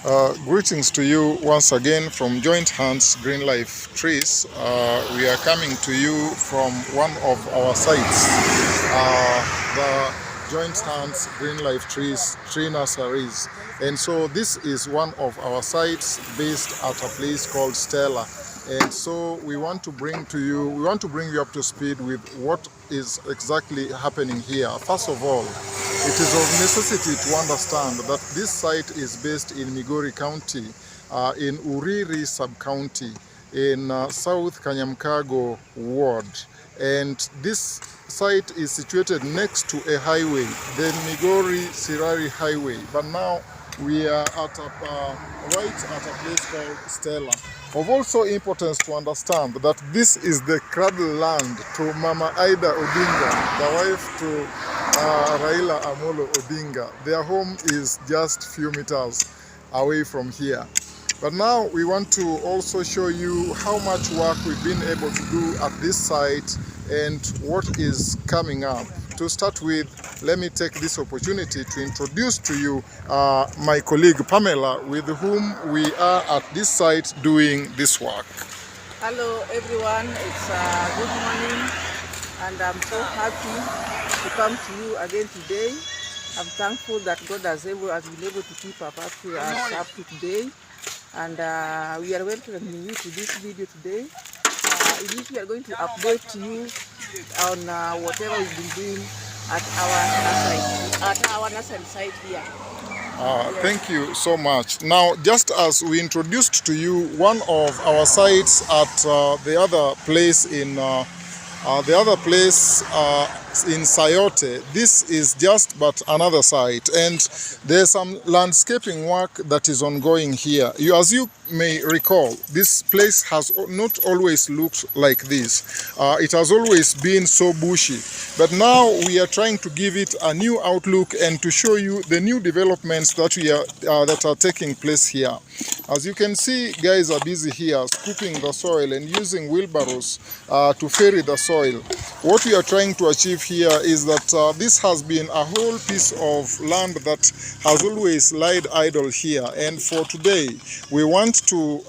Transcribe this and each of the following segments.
Greetings to you once again from Joint Hands Green Life Trees. We are coming to you from one of our sites, the Joint Hands Green Life Trees tree nurseries. And so this is one of our sites based at a place called Stella. And so we want to bring you up to speed with what is exactly happening here. First of all, it is of necessity to understand that this site is based in Migori County, in Uriri sub-county, in South Kanyamkago ward. And this site is situated next to a highway, the Migori-Sirari highway. But now we are at right at a place called Stella. Of also importance to understand that this is the cradle land to Mama Ida Odinga, the wife to Raila Amolo Odinga. Their home is just few meters away from here. But now we want to also show you how much work we've been able to do at this site and what is coming up. To start with, let me take this opportunity to introduce to you my colleague Pamela, with whom we are at this site doing this work. Hello everyone, it's good morning, and I'm so happy to come to you again today. I'm thankful that God has been able to keep us up to today, and we are welcoming you to this video today. In which we are going to update you on whatever we've been doing at our nursery site here. Thank you so much. Now, just as we introduced to you one of our sites at the other place in Sayote, this is just but another site, and there's some landscaping work that is ongoing here. As you may recall, this place has not always looked like this. It has always been so bushy, but now we are trying to give it a new outlook and to show you the new developments that are taking place here. As you can see, guys are busy here scooping the soil and using wheelbarrows to ferry the soil. What we are trying to achieve here is that this has been a whole piece of land that has always lied idle here, and for today we want to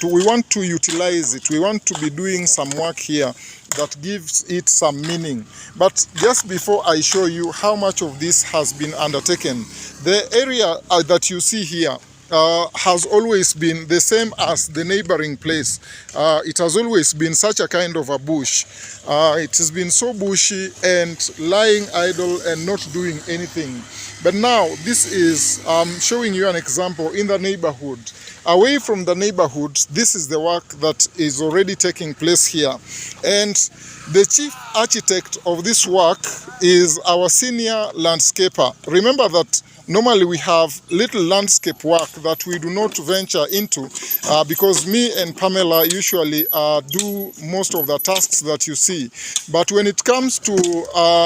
we want to utilize it. We want to be doing some work here that gives it some meaning. But just before I show you how much of this has been undertaken, the area that you see here has always been the same as the neighboring place. It has always been such a kind of a bush. It has been so bushy and lying idle and not doing anything. But now this is showing you an example in the neighborhood. Away from the neighborhood, this is the work that is already taking place here. And the chief architect of this work is our senior landscaper. Remember that normally we have little landscape work that we do not venture into because me and Pamela usually do most of the tasks that you see. But when it comes to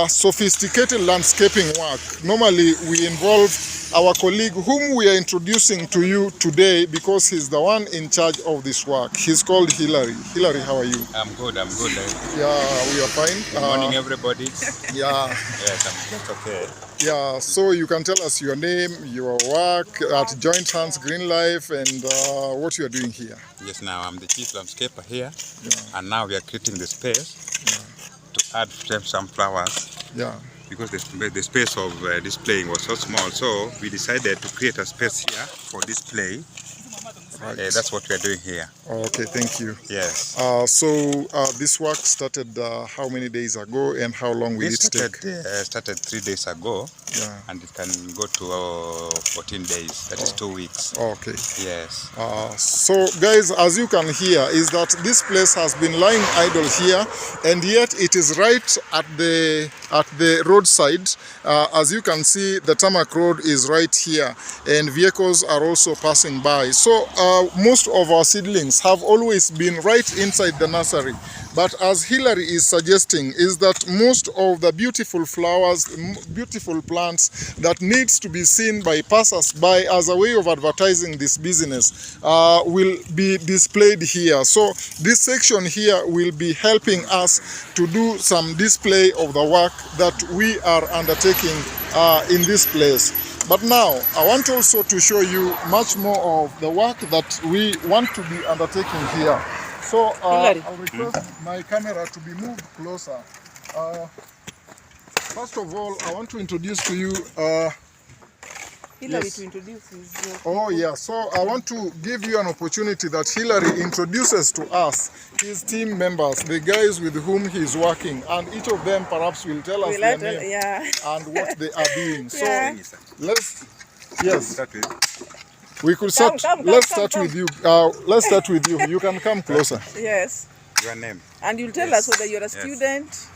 sophisticated landscaping work, normally we involve our colleague whom we are introducing to you today because he's the one in charge of this work. He's called Hilary. Hilary, how are you? I'm good. Yeah, we are fine. Good morning, everybody. Yeah. Yes, I'm just okay. Yeah, so you can tell us your name, your work at Joint Hands Green Life, and what you are doing here. Yes, now I'm the chief landscaper here, and now we are creating the space to add some flowers. Yeah. Because the space of displaying was so small, so we decided to create a space here for display. Right. That's what we are doing here. Okay, thank you. Yes. So this work started how many days ago, and how long will it take? Started 3 days ago, and it can go to 14 days. That is 2 weeks. Okay. Yes. So guys, as you can hear, is that this place has been lying idle here, and yet it is right at the roadside. As you can see, the tarmac road is right here, and vehicles are also passing by. So most of our seedlings have always been right inside the nursery. But as Hillary is suggesting, is that most of the beautiful flowers, beautiful plants that needs to be seen by passers-by as a way of advertising this business will be displayed here. So this section here will be helping us to do some display of the work that we are undertaking in this place. But now I want also to show you much more of the work that we want to be undertaking here. So I'll request my camera to be moved closer. First of all, I want to introduce to you Hillary to introduce his oh yeah, so I want to give you an opportunity that Hillary introduces to us his team members, the guys with whom he is working, and each of them perhaps will tell us their name and what they are doing. So let's start with, we could start. Let's start with you. Let's start with you. You can come closer. Yes. Your name. And you'll tell us whether you're a student.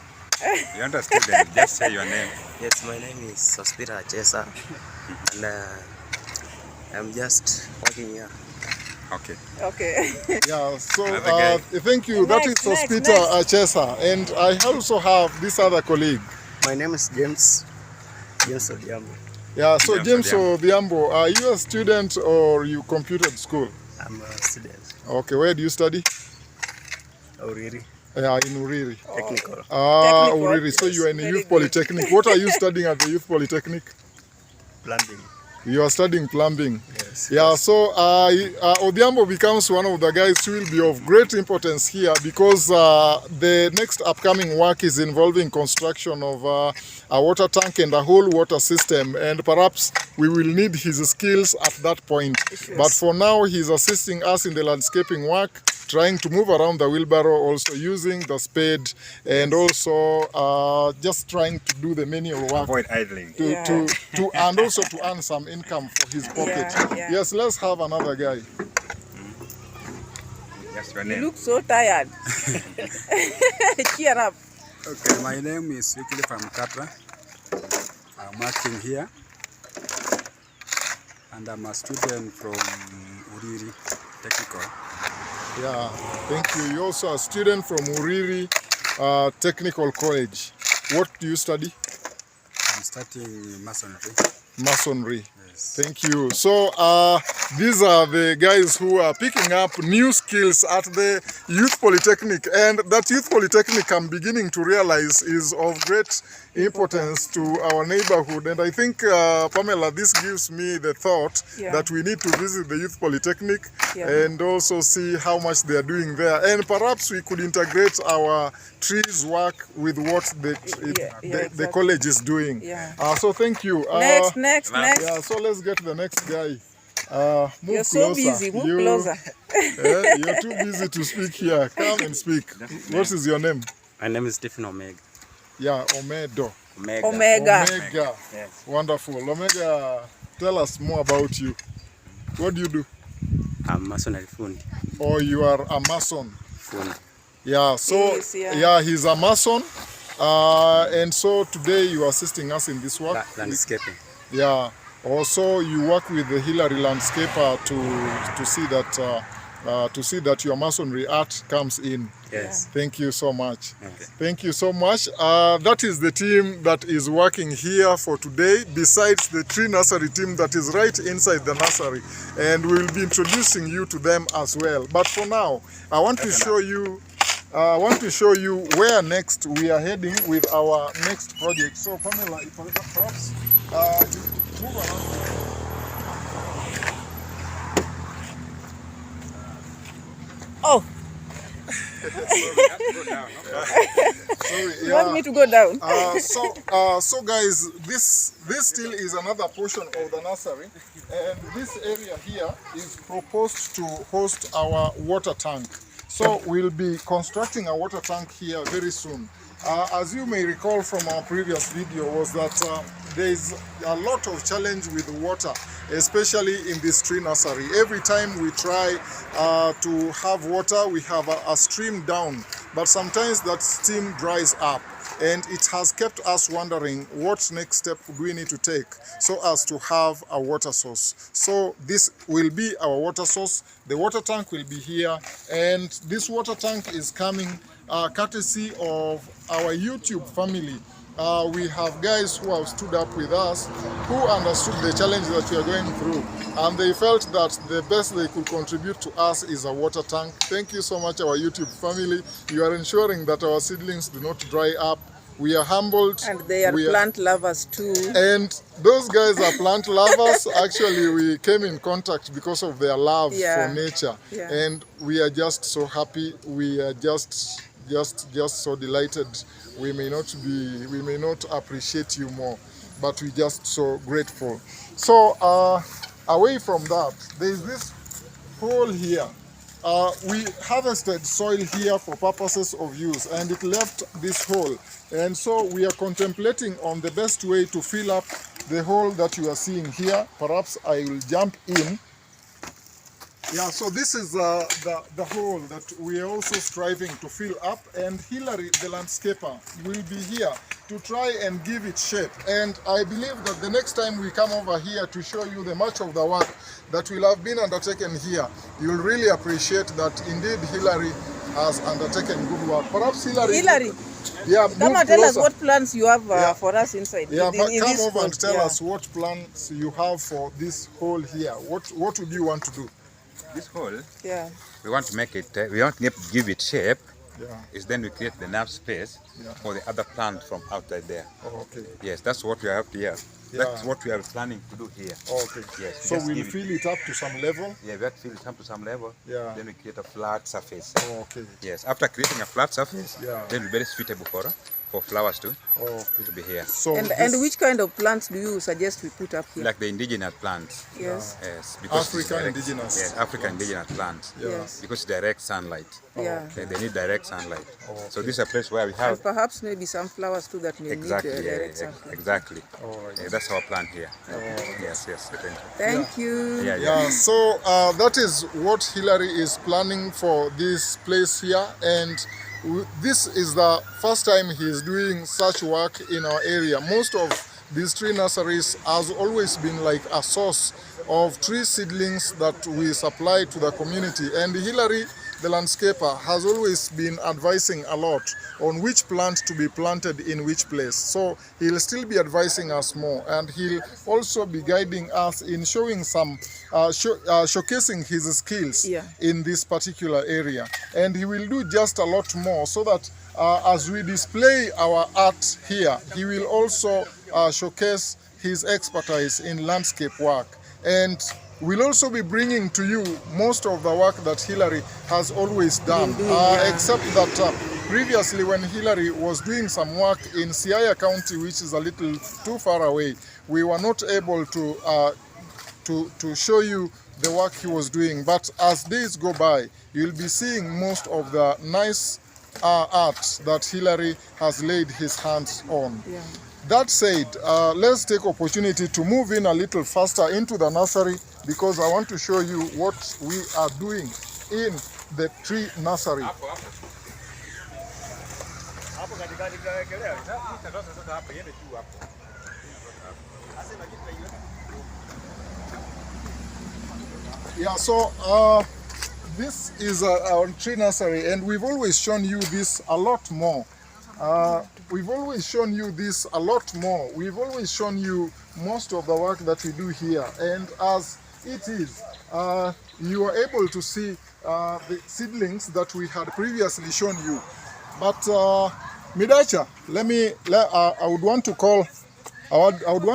You're not a student. Just say your name. Yes, my name is Sospita Chesa, and I'm just working here. Okay. Okay. Yeah, so Thank you. That is Sospita Chesa, and I also have this other colleague. My name is James Odiambo. Yeah, so James Odiambo, are you a student or you computed school? I'm a student. Okay, where do you study? Uriri. Yeah, in Uriri. Technical. Technical. Uriri. So you are in a youth polytechnic. What are you studying at the youth polytechnic? Plumbing. You are studying plumbing. Yes. Yeah, so Odiambo becomes one of the guys who will be of great importance here because the next upcoming work is involving construction of a water tank and a whole water system, and perhaps we will need his skills at that point. But for now, he's assisting us in the landscaping work, trying to move around the wheelbarrow, also using the spade, and also just trying to do the manual work. Avoid idling. And also to earn some income for his pocket. Yes, let's have another guy. Yes, your You name. look so tired. Cheer up. Okay, my name is Wikili from Katra. I'm working here, and I'm a student from Uriri Technical. Yeah, thank you. You're also a student from Uriri Technical College. What do you study? I'm studying masonry. Masonry. Yes. Thank you. So these are the guys who are picking up new skills at the Youth Polytechnic, and that Youth Polytechnic I'm beginning to realize is of great importance to our neighborhood. And I think, Pamela, this gives me the thought that we need to visit the Youth Polytechnic and also see how much they are doing there. And perhaps we could integrate our trees work with what the college is doing. So thank you. Next. Yeah, so let's get the next guy. Move You're so closer. busy. Move closer. You're too busy to speak here. Come and speak. What is your name? My name is Stephen Omega. Yeah, Omedo. Omega. Yes. Wonderful. Omega, tell us more about you. What do you do? I'm masonry fundi. Oh, you are a mason. Fundi. Yeah, so Yes, yeah. he's a mason. And so today you are assisting us in this work. Landscaping. Yeah. Also, you work with the Hillary landscaper to see that your masonry art comes in. Yes. Thank you so much. Okay. Thank you so much. That is the team that is working here for today, besides the tree nursery team that is right inside the nursery. And we will be introducing you to them as well. But for now, I want to show you where next we are heading with our next project. So Pamela, if perhaps you move around. Oh, Sorry, you want me to go down? So guys, this still is another portion of the nursery, and this area here is proposed to host our water tank. So we'll be constructing a water tank here very soon. As you may recall from our previous video, was that there is a lot of challenge with water, especially in this tree nursery. Every time we try to have water, we have a stream down, but sometimes that stream dries up, and it has kept us wondering what next step do we need to take so as to have a water source. So this will be our water source. The water tank will be here, and this water tank is coming courtesy of our YouTube family. We have guys who have stood up with us, who understood the challenge that we are going through, and they felt that the best they could contribute to us is a water tank. Thank you so much, our YouTube family. You are ensuring that our seedlings do not dry up. We are humbled. And they are plant lovers too. And those guys are plant lovers. Actually, we came in contact because of their love for nature. Yeah. And we are just so happy. We are just so delighted. We may not appreciate you more, but we're just so grateful. So away from that, there's this hole here. We harvested soil here for purposes of use, and it left this hole. And so we are contemplating on the best way to fill up the hole that you are seeing here. Perhaps I will jump in. Yeah, so this is the hole that we are also striving to fill up, and Hilary, the landscaper, will be here to try and give it shape. And I believe that the next time we come over here to show you the much of the work that will have been undertaken here, you'll really appreciate that indeed Hilary has undertaken good work. Perhaps Hilary, come and tell us what plans you have for us inside. Yeah, but come over and tell us what plans you have for this hole here. What would you want to do? This hole, we want to make it, we want to give it shape. Yeah. Is then we create the enough space for the other plant from outside there. Oh, okay. Yes, that's what we have here. That's what we are planning to do here. Okay. Yes. So we'll fill it up to some level? Yeah, we have to fill it up to some level. Yeah. Then we create a flat surface. Oh, okay. Yes. After creating a flat surface, then it's very suitable for flowers to be here. So and which kind of plants do you suggest we put up here? Like the indigenous plants. Yes. Yes. Because African indigenous. Yes, African indigenous plants. Yes. Because direct sunlight. Yeah. They need direct sunlight. So this is a place where we have. And perhaps maybe some flowers too that may need direct sunlight. Exactly. That's our plan here. Yes. Thank you. Yeah. So that is what Hilary is planning for this place here, and this is the first time he is doing such work in our area. Most of these tree nurseries has always been like a source of tree seedlings that we supply to the community, and Hilary, the landscaper, has always been advising a lot on which plant to be planted in which place. So he'll still be advising us more, and he'll also be guiding us in showing some showcasing his skills in this particular area. And he will do just a lot more, so that as we display our art here, he will also showcase his expertise in landscape work. And we'll also be bringing to you most of the work that Hilary has always done, except that previously when Hilary was doing some work in Siaya County, which is a little too far away, we were not able to show you the work he was doing. But as days go by, you'll be seeing most of the nice art that Hilary has laid his hands on. Yeah. That said, let's take opportunity to move in a little faster into the nursery, because I want to show you what we are doing in the tree nursery. Yeah, so this is our tree nursery, and we've always shown you this a lot more. We've always shown you most of the work that we do here, and as it is, you are able to see the seedlings that we had previously shown you. But Midacha, I would want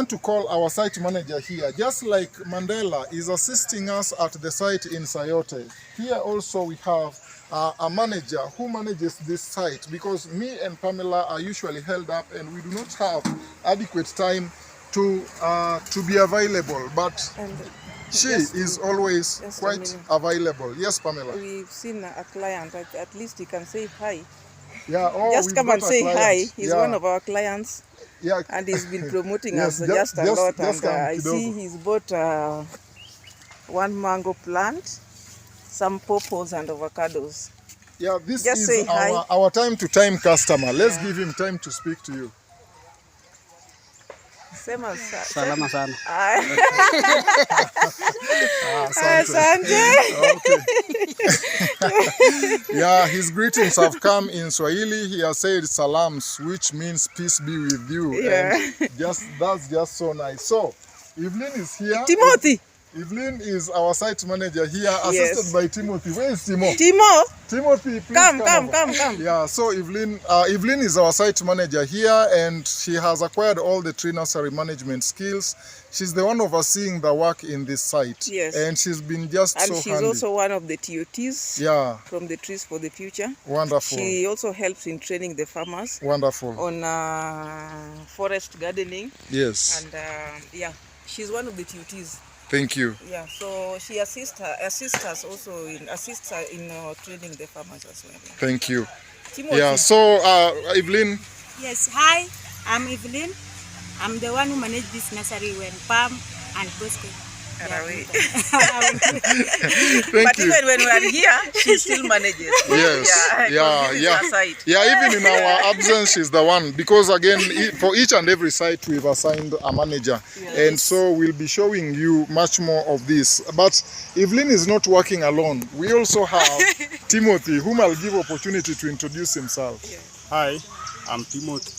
to call our site manager here. Just like Mandela is assisting us at the site in Sayote, here also we have a manager who manages this site, because me and Pamela are usually held up and we do not have adequate time to be available, but she is always quite available. Yes, Pamela? We've seen a client, at least he can say hi. Yeah, just come and say hi. He's one of our clients. Yeah. And he's been promoting us just a lot. And I see he's bought one mango plant, some pawpaws and avocados. Yeah, this is our time-to-time customer. Let's give him time to speak to you. Sema Salama sana. Asante. Okay. Yeah, his greetings have come in Swahili. He has said salams, which means peace be with you. Yeah. And that's just so nice. So, Evelyn is here. Timothy. Evelyn is our site manager here, assisted by Timothy. Where is Timo? Timo. Timothy, please Come. over. Yeah, so Evelyn is our site manager here, and she has acquired all the tree nursery management skills. She's the one overseeing the work in this site. Yes. And she's been just And so she's handy. also one of the TOTs. Yeah. From the Trees for the Future. Wonderful. She also helps in training the farmers. Wonderful. On forest gardening. Yes. And yeah, she's one of the TOTs. Thank you. Yeah, so she assists her in training the farmers as well. Thank you. Timothy. Yeah, so Evelyn. Yes, hi, I'm Evelyn. I'm the one who managed this nursery when Pam and Bosco. Away. Thank But you. even when we are here, she still manages. Yes. Yeah, even in our absence, she's the one. Because again, for each and every site, we've assigned a manager. Yes. And so we'll be showing you much more of this. But Evelyn is not working alone. We also have Timothy, whom I'll give opportunity to introduce himself. Yes. Hi, I'm Timothy,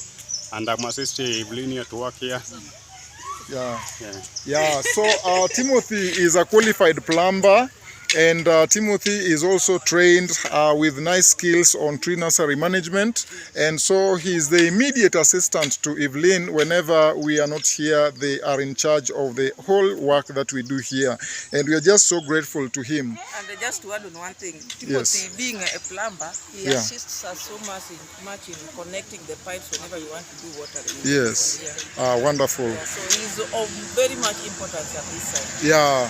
and I'm assisting Evelyn here to work here. Yeah. So Timothy is a qualified plumber, and Timothy is also trained with nice skills on tree nursery management, and so he's the immediate assistant to Evelyn. Whenever we are not here, they are in charge of the whole work that we do here, and we are just so grateful to him. And just to add on one thing, Timothy, being a plumber, he assists us so much in connecting the pipes whenever you want to do watering. Yes. Wonderful. Yeah, so he's of very much importance at this side. Yeah.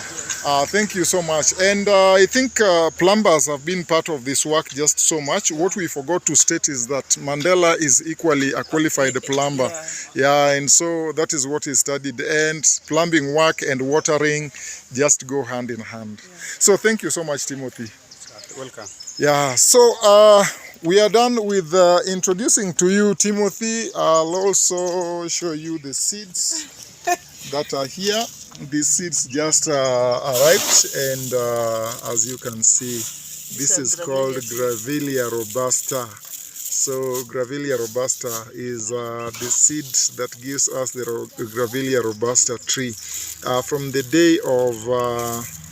Thank you so much. And I think plumbers have been part of this work just so much. What we forgot to state is that Mandela is equally a qualified plumber. Yeah, and so that is what he studied. And plumbing work and watering just go hand in hand. Yeah. So thank you so much, Timothy. Welcome. Yeah, so we are done with introducing to you Timothy. I'll also show you the seeds that are here. These seeds just arrived, and as you can see, this is called Grevillea robusta. So Grevillea robusta is the seed that gives us the Grevillea robusta tree. From the day of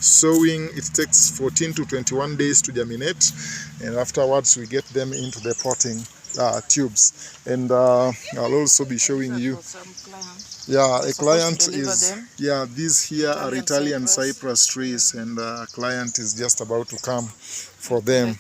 sowing, it takes 14 to 21 days to germinate, and afterwards we get them into the potting tubes. And I'll also be showing you. Yeah, a client is, these here are Italian cypress trees, and a client is just about to come for them.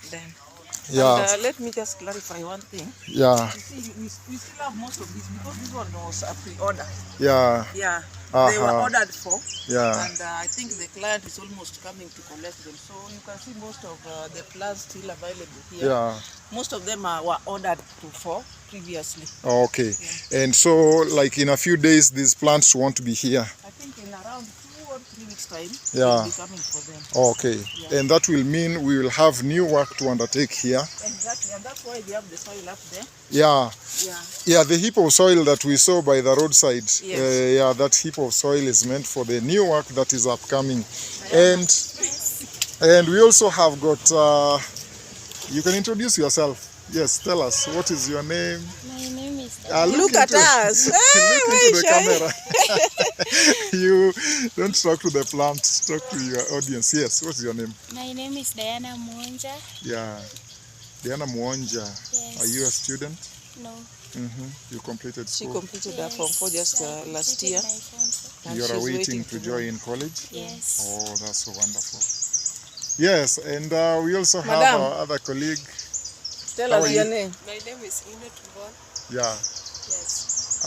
Yeah. And, let me just clarify one thing. Yeah. You see, we still have most of these because this one was a pre-order. Yeah. Yeah. They were ordered for. Yeah. And I think the client is almost coming to collect them. So you can see most of the plants still available here. Yeah. Most of them were ordered for previously. Okay. Yeah. And so, like in a few days, these plants want to be here. I think in around 2 or 3 weeks' time, yeah, we'll be coming for them. Okay. Yeah. And that will mean we will have new work to undertake here. Exactly. And that's why we have the soil up there. Yeah. Yeah. Yeah, the heap of soil that we saw by the roadside. Yes. Yeah, that heap of soil is meant for the new work that is upcoming. And we also have got, you can introduce yourself. Yes, tell us, what is your name? My name is Look at us. Look into the camera. You don't talk to the plant, talk to your audience. Yes, what's your name? My name is Diana Mwonja. Yeah, Diana Mwonja. Yes. Are you a student? No. You completed school? She completed her Form 4 just last year. You're waiting to join college? Yes. Oh, that's so wonderful. Yes, and we also have Madam, our other colleague. Tell us your name. My name is Inet Von. Yeah. Yes.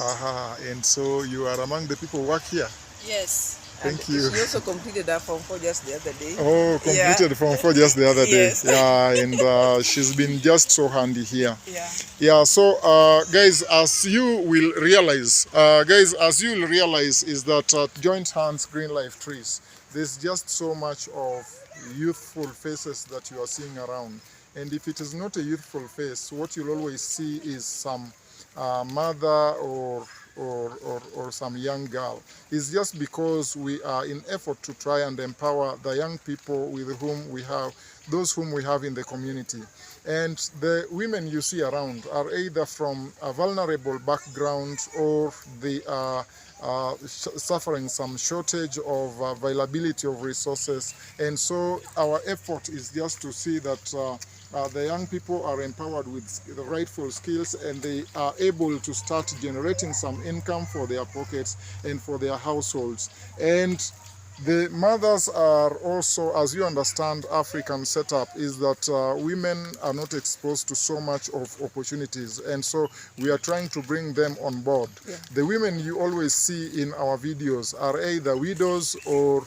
And so you are among the people who work here? Yes. Thank you. She also completed her Form 4 just the other day. Oh, completed Form 4 just the other day. Yes. Yeah, and she's been just so handy here. Yeah. Yeah, so guys, as you will realize, is that Joint Hands Green Life Trees, there's just so much of youthful faces that you are seeing around. And if it is not a youthful face, what you'll always see is some mother or or some young girl. It's just because we are in effort to try and empower the young people with whom we have, those whom we have in the community. And the women you see around are either from a vulnerable background or they are suffering some shortage of availability of resources. And so our effort is just to see that the young people are empowered with the rightful skills and they are able to start generating some income for their pockets and for their households. And the mothers are also, as you understand, African setup is that women are not exposed to so much of opportunities, and so we are trying to bring them on board. Yeah. The women you always see in our videos are either widows or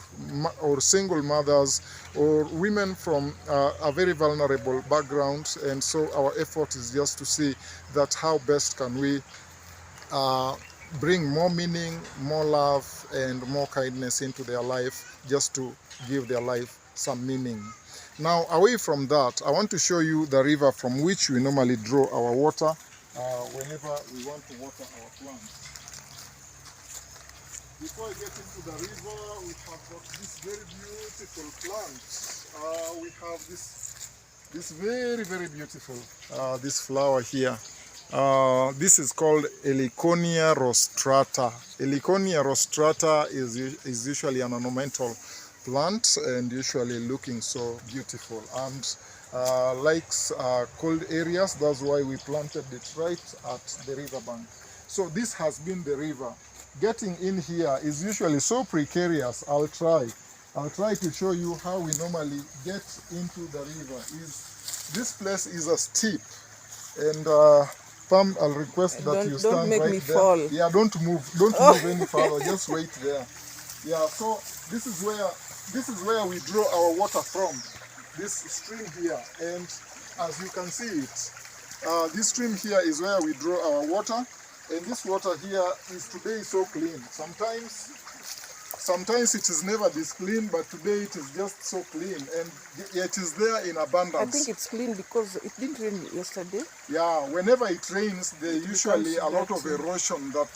single mothers or women from a very vulnerable background, and so our effort is just to see that how best can we bring more meaning, more love, and more kindness into their life, just to give their life some meaning. Now, away from that, I want to show you the river from which we normally draw our water whenever we want to water our plants. Before I get into the river, we have got this very beautiful plant. We have this very, very beautiful, this flower here. This is called Heliconia rostrata. Heliconia rostrata is usually an ornamental plant and usually looking so beautiful and likes cold areas. That's why we planted it right at the riverbank. So this has been the river. Getting in here is usually so precarious. I'll try to show you how we normally get into the river. This place is a steep, and Pam, I'll request that you stand right there. Don't make me fall. Yeah, don't move move any further. Just wait there. Yeah, so this is where we draw our water from. This stream here, and as you can see it, this stream here is where we draw our water, and this water here is today so clean. Sometimes it is never this clean, but today it is just so clean, and it is there in abundance. I think it's clean because it didn't rain yesterday. Yeah, whenever it rains, there usually a lot of erosion that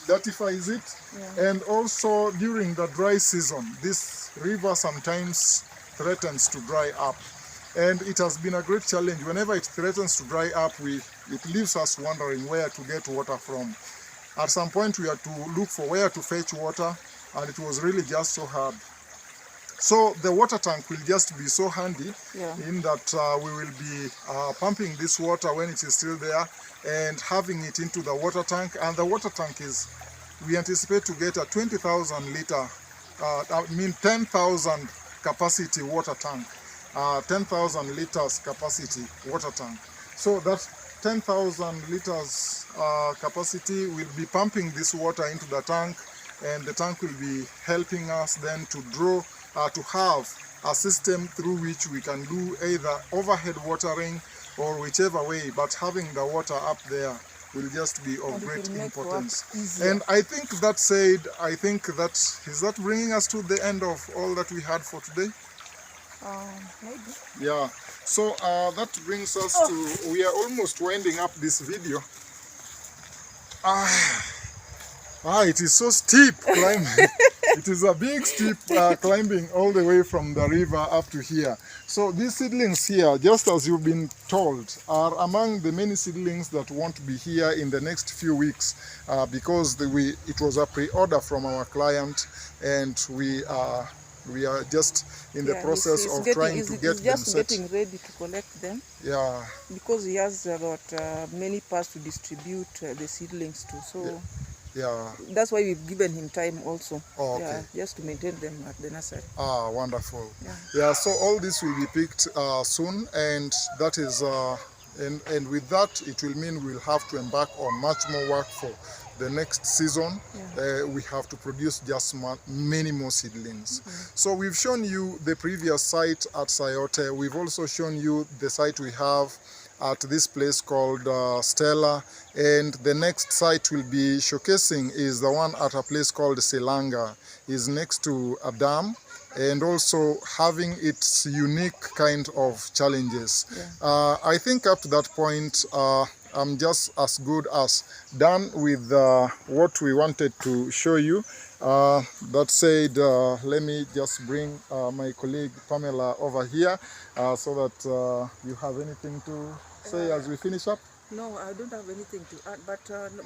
dirtifies it. Yeah. And also during the dry season, this river sometimes threatens to dry up. And it has been a great challenge. Whenever it threatens to dry up, it leaves us wondering where to get water from. At some point we had to look for where to fetch water, and it was really just so hard. So the water tank will just be so handy, in that we will be pumping this water when it is still there and having it into the water tank. And the water tank we anticipate to get a 20,000 liter, 10,000 capacity water tank, 10,000 liters capacity water tank. So that 10,000 liters capacity will be pumping this water into the tank, and the tank will be helping us then to draw, to have a system through which we can do either overhead watering or whichever way, but having the water up there will just be of great importance. And I think that said, is that bringing us to the end of all that we had for today? Maybe. Yeah, so that brings us to, we are almost winding up this video. It is so steep climbing. It is a big steep climbing all the way from the river up to here. So these seedlings here, just as you've been told, are among the many seedlings that won't be here in the next few weeks because it was a pre-order from our client, and we are just in the process of trying to get them set. Getting ready to collect them. Yeah. Because he has got many parts to distribute the seedlings to. So yeah. That's why we've given him time also. Oh, okay. Yeah, just to maintain them at the nursery. Ah, wonderful. Yeah, so all this will be picked soon, and that is and with that it will mean we'll have to embark on much more work for the next season. We have to produce just many more seedlings. So we've shown you the previous site at Sayote. We've also shown you the site we have at this place called Stella, and the next site we'll be showcasing is the one at a place called Silanga. Is next to a dam, and also having its unique kind of challenges. I think up to that point I'm just as good as done with what we wanted to show you. That said, let me just bring my colleague Pamela over here so that you have anything to say as we finish up. No, I don't have anything to add,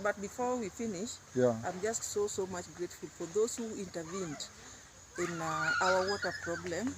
but before we finish, Yeah. I'm just so much grateful for those who intervened in our water problem,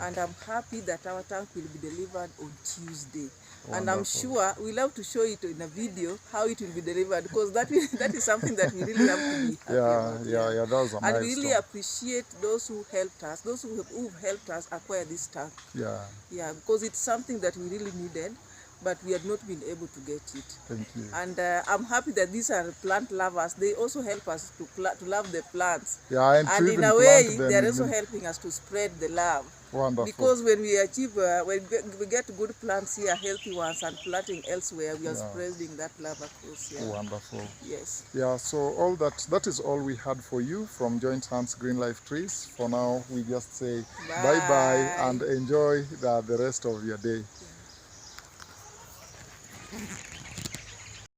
and I'm happy that our tank will be delivered on Tuesday. Wonderful. And I'm sure we'll have to show it in a video how it will be delivered, because that is something that we really have to be happy about. Yeah, that was a And we really milestone. appreciate those who helped us, those who've helped us acquire this tank. Yeah, Because it's something that we really needed, but we had not been able to get it. thank you. And I'm happy that these are plant lovers. They also help us to love the plants. Yeah, and to in even a way, plant them they're in also the- helping us to spread the love. Wonderful. Because when we achieve, when we get good plants here, healthy ones, and planting elsewhere, we are spreading that love across here. Wonderful. Yes. Yeah, so all that is all we had for you from Joint Hands Green Life Trees. For now, we just say bye-bye and enjoy the rest of your day.